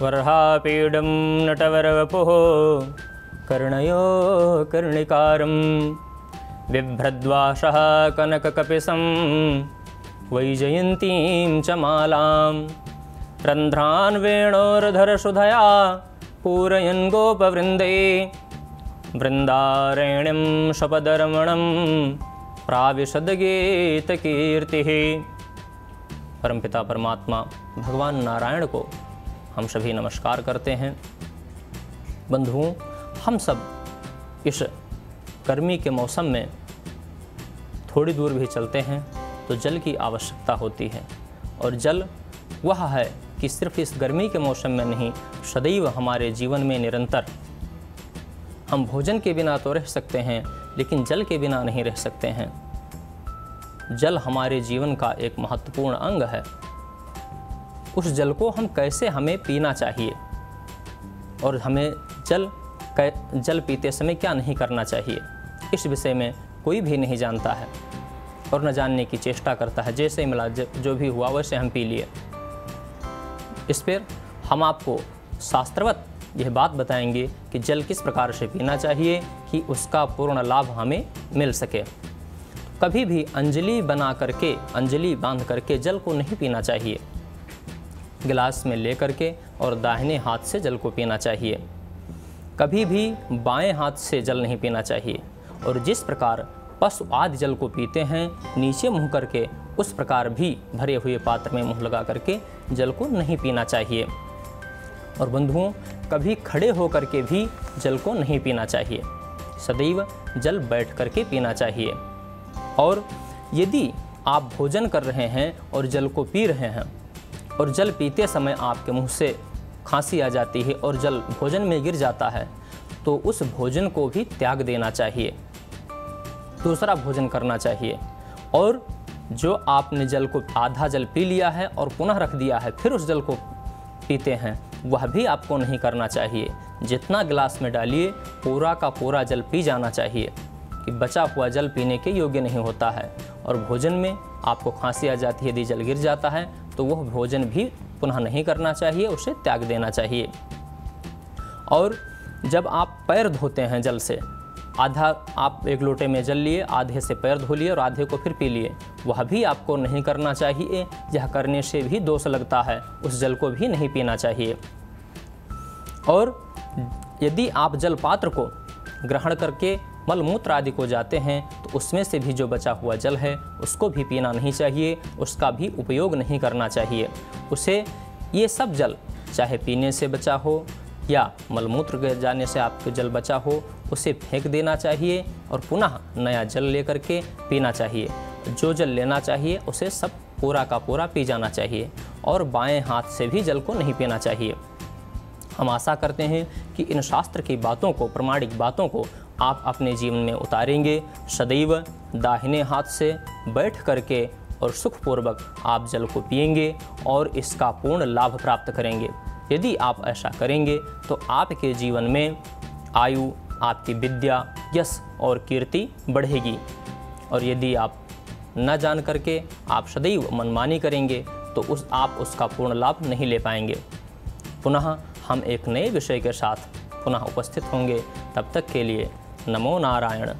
वर्हापीडं नटवरवपुः कर्णयो कर्णिकारं बिभ्रद्वासः कनककपिशं वैजयन्तीं च मालां रन्ध्रान् वेणोर्धरसुधया पूरयन् गोपवृन्दे वृन्दारण्यं शपदरमणं प्राविशद्गीतकीर्तिः। परमपिता परमात्मा भगवान नारायण को हम सभी नमस्कार करते हैं। बंधुओं, हम सब इस गर्मी के मौसम में थोड़ी दूर भी चलते हैं तो जल की आवश्यकता होती है, और जल वह है कि सिर्फ इस गर्मी के मौसम में नहीं, सदैव हमारे जीवन में निरंतर। हम भोजन के बिना तो रह सकते हैं, लेकिन जल के बिना नहीं रह सकते हैं। जल हमारे जीवन का एक महत्वपूर्ण अंग है। उस जल को हमें पीना चाहिए, और हमें जल पीते समय क्या नहीं करना चाहिए, इस विषय में कोई भी नहीं जानता है और न जानने की चेष्टा करता है। जैसे ही मिला, जो भी हुआ वैसे हम पी लिए। इस पर हम आपको शास्त्रवत यह बात बताएंगे कि जल किस प्रकार से पीना चाहिए कि उसका पूर्ण लाभ हमें मिल सके। कभी भी अंजलि बांध करके जल को नहीं पीना चाहिए। गिलास में ले करके और दाहिने हाथ से जल को पीना चाहिए। कभी भी बाएं हाथ से जल नहीं पीना चाहिए। और जिस प्रकार पशु आदि जल को पीते हैं नीचे मुँह करके, उस प्रकार भी भरे हुए पात्र में मुँह लगा करके जल को नहीं पीना चाहिए। और बंधुओं, कभी खड़े होकर के भी जल को नहीं पीना चाहिए। सदैव जल बैठ करके पीना चाहिए। और यदि आप भोजन कर रहे हैं और जल को पी रहे हैं, और जल पीते समय आपके मुंह से खांसी आ जाती है और जल भोजन में गिर जाता है, तो उस भोजन को भी त्याग देना चाहिए, दूसरा भोजन करना चाहिए। और जो आपने जल को आधा जल पी लिया है और पुनः रख दिया है, फिर उस जल को पीते हैं, वह भी आपको नहीं करना चाहिए। जितना गिलास में डालिए पूरा का पूरा जल पी जाना चाहिए, कि बचा हुआ जल पीने के योग्य नहीं होता है। और भोजन में आपको खांसी आ जाती है, यदि जल गिर जाता है, तो वह भोजन भी पुनः नहीं करना चाहिए, उसे त्याग देना चाहिए। और जब आप पैर धोते हैं जल से, आधा आप एक लोटे में जल लिए, आधे से पैर धो लिए और आधे को फिर पी लिए, वह भी आपको नहीं करना चाहिए। यह करने से भी दोष लगता है, उस जल को भी नहीं पीना चाहिए। और यदि आप जल पात्र को ग्रहण करके मल मूत्र आदि को जाते हैं, तो उसमें से भी जो बचा हुआ जल है उसको भी पीना नहीं चाहिए, उसका भी उपयोग नहीं करना चाहिए। उसे ये सब जल चाहे पीने से बचा हो या मलमूत्र गिर जाने से आपको जल बचा हो, उसे फेंक देना चाहिए और पुनः नया जल लेकर के पीना चाहिए। जो जल लेना चाहिए उसे सब पूरा का पूरा पी जाना चाहिए, और बाएं हाथ से भी जल को नहीं पीना चाहिए। हम आशा करते हैं कि इन शास्त्र की बातों को, प्रामाणिक बातों को आप अपने जीवन में उतारेंगे। सदैव दाहिने हाथ से बैठ करके और सुखपूर्वक आप जल को पिएंगे और इसका पूर्ण लाभ प्राप्त करेंगे। यदि आप ऐसा करेंगे तो आपके जीवन में आयु, आपकी विद्या, यश और कीर्ति बढ़ेगी। और यदि आप न जान करके आप सदैव मनमानी करेंगे तो आप उसका पूर्ण लाभ नहीं ले पाएंगे। पुनः हम एक नए विषय के साथ पुनः उपस्थित होंगे। तब तक के लिए नमो नारायण।